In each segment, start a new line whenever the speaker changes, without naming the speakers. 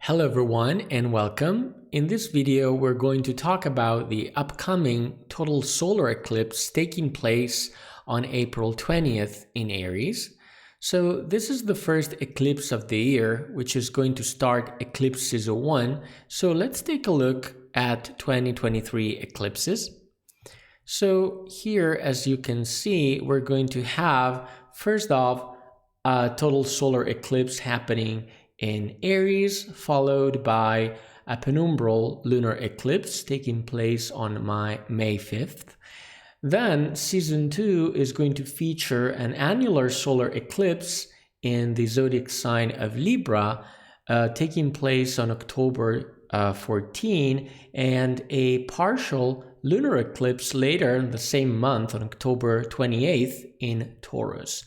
Hello everyone and welcome. In this video, we're going to talk about the upcoming total solar eclipse taking place on April 20th in Aries. So this is the first eclipse of the year, which is going to start eclipse season 1. So let's take a look at 2023 eclipses. So here, as you can see, we're going to have, first off, a total solar eclipse happening in Aries, followed by a penumbral lunar eclipse taking place on May 5th. Then season 2 is going to feature an annular solar eclipse in the zodiac sign of Libra, taking place on October 14, and a partial lunar eclipse later in the same month on October 28th in Taurus.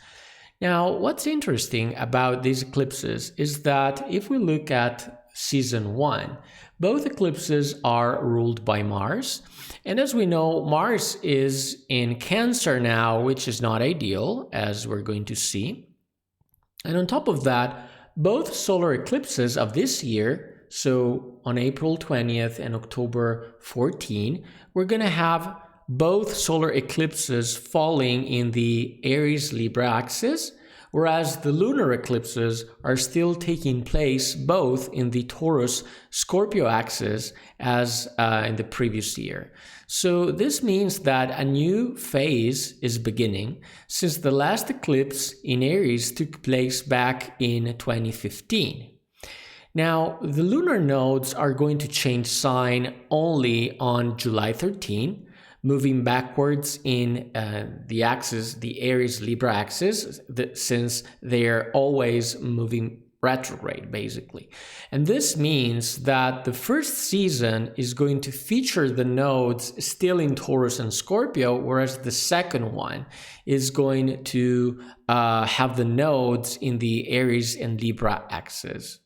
Now, what's interesting about these eclipses is that if we look at season 1, both eclipses are ruled by Mars. And as we know, Mars is in Cancer now, which is not ideal, as we're going to see. And on top of that, both solar eclipses of this year, so on April 20th and October 14, we're going to have both solar eclipses falling in the Aries-Libra axis, whereas the lunar eclipses are still taking place both in the Taurus-Scorpio axis as in the previous year. So this means that a new phase is beginning, since the last eclipse in Aries took place back in 2015. Now, the lunar nodes are going to change sign only on July 13, moving backwards in the axis, the Aries-Libra axis, since they're always moving retrograde, basically. And this means that the first season is going to feature the nodes still in Taurus and Scorpio, whereas the second one is going to have the nodes in the Aries and Libra axis.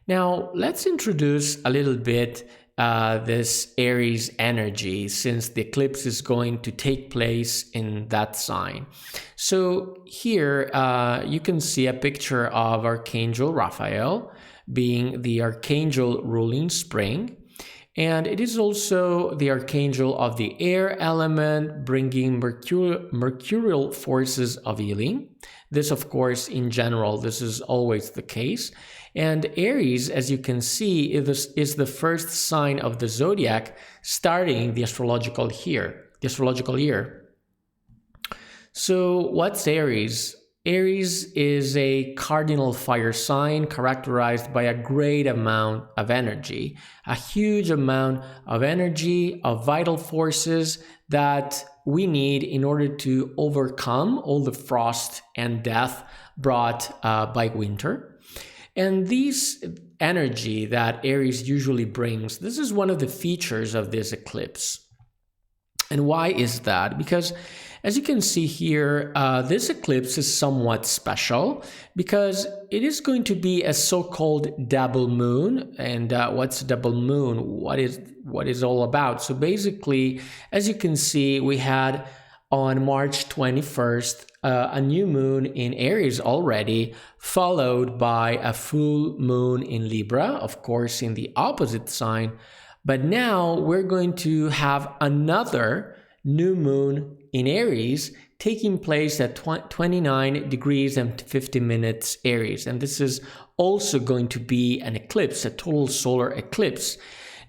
Now, let's introduce a little bit this Aries energy, since the eclipse is going to take place in that sign. So here you can see a picture of Archangel Raphael, being the archangel ruling spring. And it is also the archangel of the air element, bringing mercurial forces of healing. This, of course, in general, this is always the case. And Aries, as you can see, is the first sign of the zodiac starting the astrological year. So what's Aries? Aries is a cardinal fire sign characterized by a great amount of energy, a huge amount of energy, of vital forces that we need in order to overcome all the frost and death brought by winter. And this energy that Aries usually brings, this is one of the features of this eclipse. And why is that? Because as you can see here, this eclipse is somewhat special because it is going to be a so-called double moon. And what's double moon? What is all about? So basically, as you can see, we had on March 21st, a new moon in Aries already, followed by a full moon in Libra, of course, in the opposite sign. But now we're going to have another new moon in Aries taking place at 29 degrees and 50 minutes Aries. And this is also going to be an eclipse, a total solar eclipse.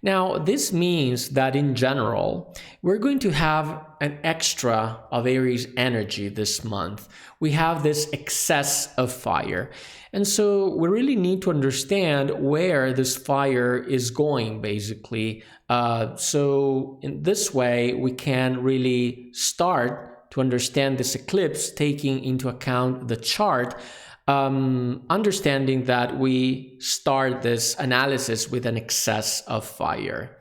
Now, this means that in general, we're going to have an extra of Aries energy this month. We have this excess of fire. And so we really need to understand where this fire is going, basically. So in this way, we can really start to understand this eclipse, taking into account the chart, understanding that we start this analysis with an excess of fire.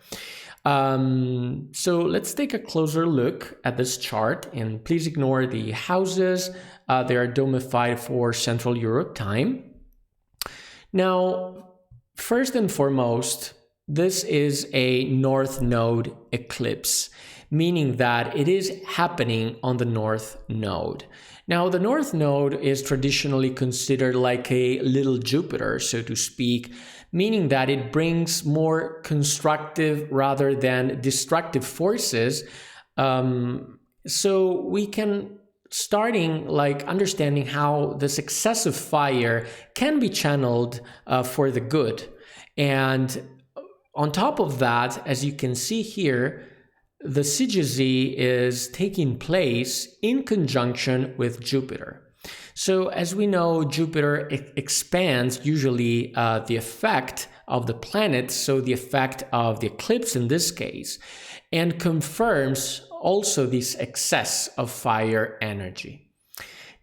So let's take a closer look at this chart, and please ignore the houses. They are domiciled for Central Europe time. Now, first and foremost, this is a North Node eclipse, meaning that it is happening on the north node. Now, the north node is traditionally considered like a little Jupiter, so to speak, meaning that it brings more constructive rather than destructive forces. So we can starting like understanding how this excessive fire can be channeled for the good. And on top of that, as you can see here, the CGZ is taking place in conjunction with Jupiter. So as we know, Jupiter expands usually the effect of the planets, so the effect of the eclipse in this case, and confirms also this excess of fire energy.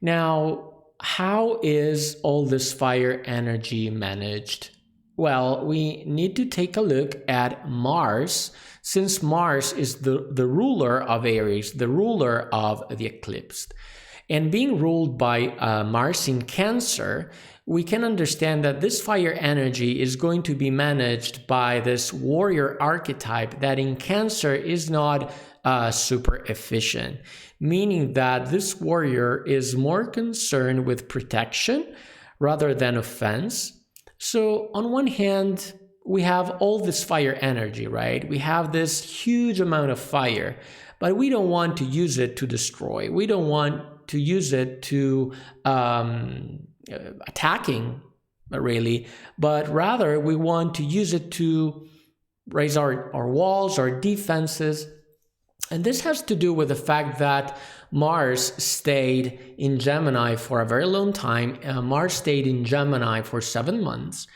Now, how is all this fire energy managed? Well, we need to take a look at Mars, since Mars is the ruler of Aries, the ruler of the eclipse. And being ruled by Mars in Cancer, we can understand that this fire energy is going to be managed by this warrior archetype that in Cancer is not super efficient, meaning that this warrior is more concerned with protection rather than offense. So on one hand, we have all this fire energy, right? We have this huge amount of fire, but we don't want to use it to destroy. We don't want to use it to attacking, really, but rather we want to use it to raise our walls, our defenses. And this has to do with the fact that Mars stayed in Gemini for a very long time. Mars stayed in Gemini for 7 months.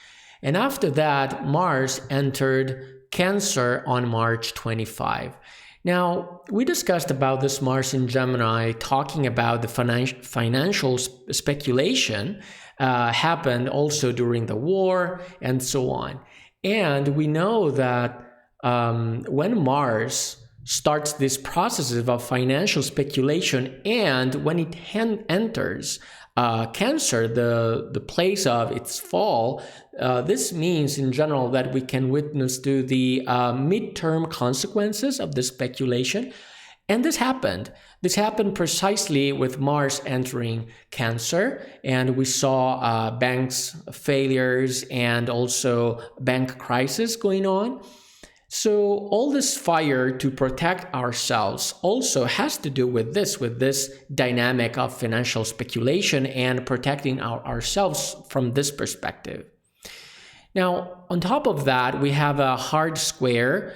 And after that, Mars entered Cancer on March 25. Now, we discussed about this Mars in Gemini, talking about the financial speculation happened also during the war and so on. And we know that when Mars starts this process of financial speculation, and when it enters Cancer, the place of its fall, this means in general that we can witness to the midterm consequences of the speculation. And this happened. This happened precisely with Mars entering Cancer, and we saw banks failures and also bank crisis going on. So all this fire to protect ourselves also has to do with this dynamic of financial speculation and protecting ourselves from this perspective. Now, on top of that, we have a hard square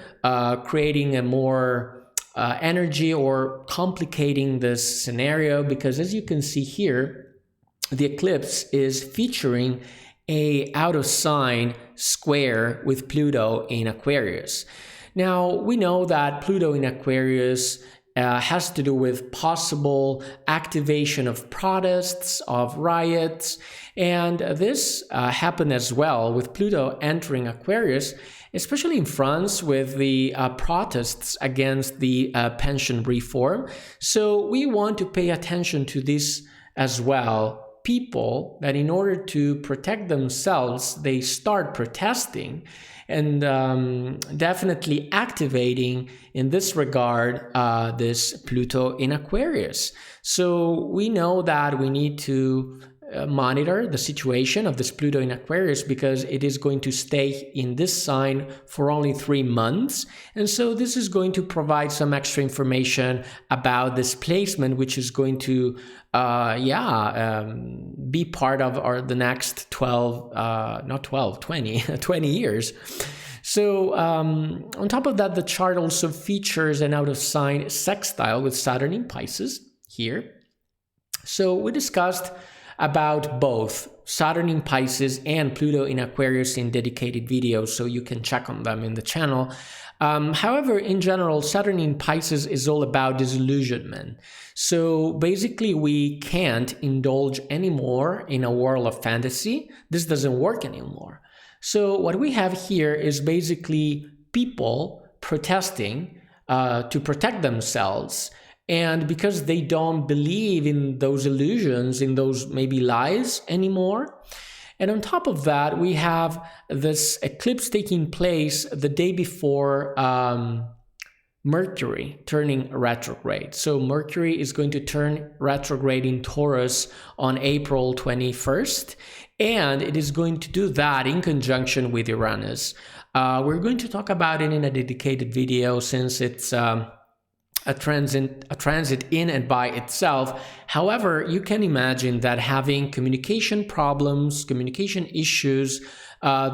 creating a more energy or complicating this scenario, because as you can see here, the eclipse is featuring a out of sign square with Pluto in Aquarius. Now, we know that Pluto in Aquarius has to do with possible activation of protests, of riots, and this happened as well with Pluto entering Aquarius, especially in France with the protests against the pension reform. So we want to pay attention to this as well. People that in order to protect themselves, they start protesting and definitely activating in this regard this Pluto in Aquarius. So we know that we need to monitor the situation of this Pluto in Aquarius, because it is going to stay in this sign for only 3 months. And so this is going to provide some extra information about this placement, which is going to be part of the next 20 years. So on top of that, the chart also features an out of sign sextile with Saturn in Pisces here. So we discussed about both Saturn in Pisces and Pluto in Aquarius in dedicated videos, so you can check on them in the channel. However, in general, Saturn in Pisces is all about disillusionment. So basically, we can't indulge anymore in a world of fantasy. This doesn't work anymore. So what we have here is basically people protesting to protect themselves. And because they don't believe in those illusions, in those maybe lies anymore. And on top of that, we have this eclipse taking place the day before Mercury turning retrograde. So Mercury is going to turn retrograde in Taurus on April 21st, and it is going to do that in conjunction with Uranus. We're going to talk about it in a dedicated video since it's a transit in and by itself. However, you can imagine that having communication problems, communication issues,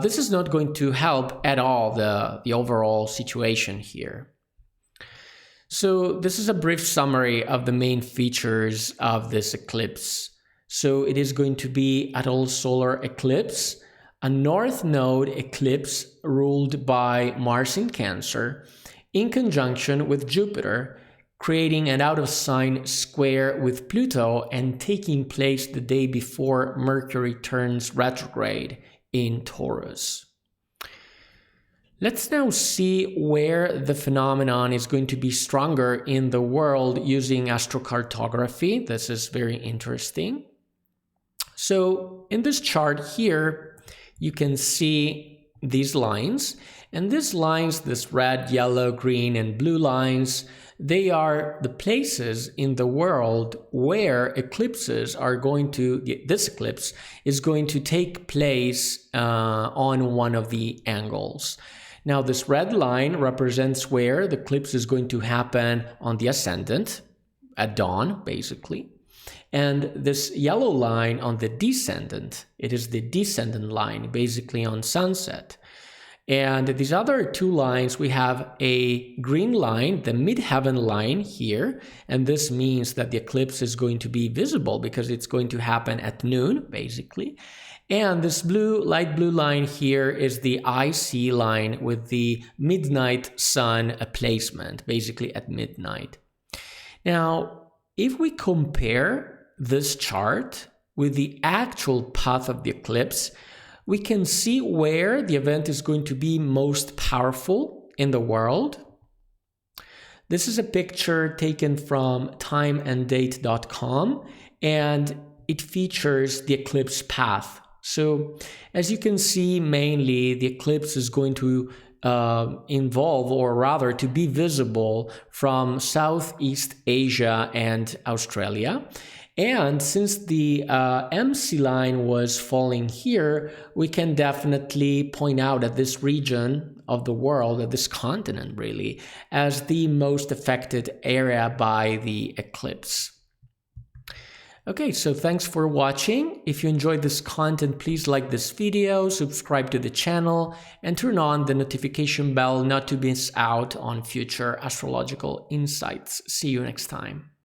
this is not going to help at all the overall situation here. So this is a brief summary of the main features of this eclipse. So it is going to be a total solar eclipse, a north node eclipse ruled by Mars in Cancer, in conjunction with Jupiter, creating an out-of-sign square with Pluto and taking place the day before Mercury turns retrograde in Taurus. Let's now see where the phenomenon is going to be stronger in the world using astrocartography. This is very interesting. So in this chart here, you can see these lines. And these lines, this red, yellow, green, and blue lines, they are the places in the world where eclipses are going to, this eclipse is going to take place on one of the angles. Now, this red line represents where the eclipse is going to happen on the ascendant, at dawn, basically. And this yellow line on the descendant, it is the descendant line, basically on sunset. And these other two lines, we have a green line, the midheaven line here, and this means that the eclipse is going to be visible because it's going to happen at noon, basically. And this blue, light blue line here is the IC line with the midnight sun placement, basically at midnight. Now, if we compare this chart with the actual path of the eclipse, we can see where the event is going to be most powerful in the world. This is a picture taken from timeanddate.com, and it features the eclipse path. So as you can see, mainly the eclipse is going to involve, or rather to be visible from Southeast Asia and Australia. And since the MC line was falling here, we can definitely point out at this region of the world, at this continent really, as the most affected area by the eclipse. Okay, so thanks for watching. If you enjoyed this content, please like this video, subscribe to the channel, and turn on the notification bell not to miss out on future astrological insights. See you next time.